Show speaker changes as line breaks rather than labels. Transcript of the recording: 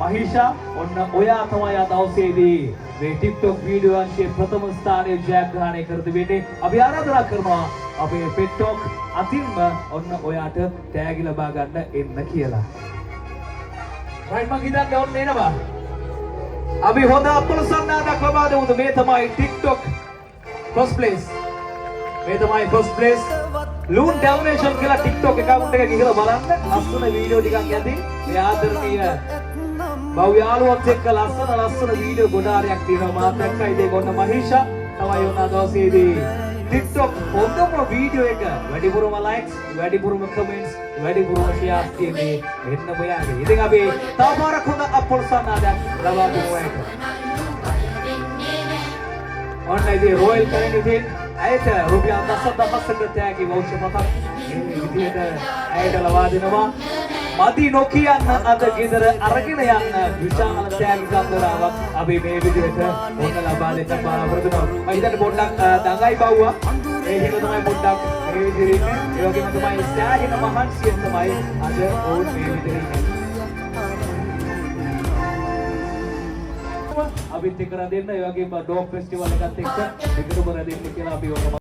මහීෂා ඔන්න ඔයා තමයි අද දවසේදී මේ TikTok වීඩියෝ අංශයේ ප්‍රථම ස්ථානයේ ජයග්‍රහණය කර දෙන්නේ. අපි ආරාධනා කරනවා අපේ පෙට්ටොක් අතින්ම ඔන්න ඔයාට තෑගි ලබා ගන්න එන්න කියලා. රයිට් මං හිතන්නේ ඔන්න එනවා. අපි හොඳ අපලසන්නාදක් ලබා දෙමුද? මේ තමයි TikTok first place. මේ තමයි first place. ලූන් ඩැල්මේෂන් කියලා TikTok account එක ගිහලා බලන්න. ලස්සන වීඩියෝ ටිකක් ඇති. මේ ආදරණීය බහු යාළුවොත් එක්ක ලස්සන වීඩියෝ ගොඩාරයක් තියෙනවා. මාත් එක්කයි දෙක ඔන්න මහීෂා තමයි ඔන්න දවසේදී TikTok හොඳම වීඩියෝ එක වැඩිපුරම likes, වැඩිපුරම comments, වැඩිපුරම shares තියෙන්නේ මෙන්න ඔයාගේ. ඉතින් අපි තව පාරක් හොඳ අපලසන්නාදයක් ලබා දෙමු ඒක. ඔන්න ඉතින් රොයල් කරගෙන ඉතින් ඇයට රුපියල් 10,000ක තෑගි වවුචර් මතක් මේ විදියට ඇයට ලබා දෙනවා. මදි නොකියන්න අද ගෙදර අරගෙන යන්න විශාල තෑගි කන්දරාවක් අපි මේ විදියට ඔන්න ලබා දෙන්න බලාපොරොත්තු වෙනවා. මම හිතන්නේ පොඩ්ඩක් දඟයි බව්වා. ඒ හින්දා තමයි පොඩ්ඩක් මේ විදිහට ඉන්නේ. ඒ වගේම තමයි සෑහෙන මහන්සියෙන් තමයි අද ඔවුන් මේ විදිහට ඉන්නේ. අපිත් එක්ක රැඳෙන්න ඒ වගේම ඩොග් ෆෙස්ටිවල් එකත් එක්ක එකටම රැඳෙන්න කියලා අපි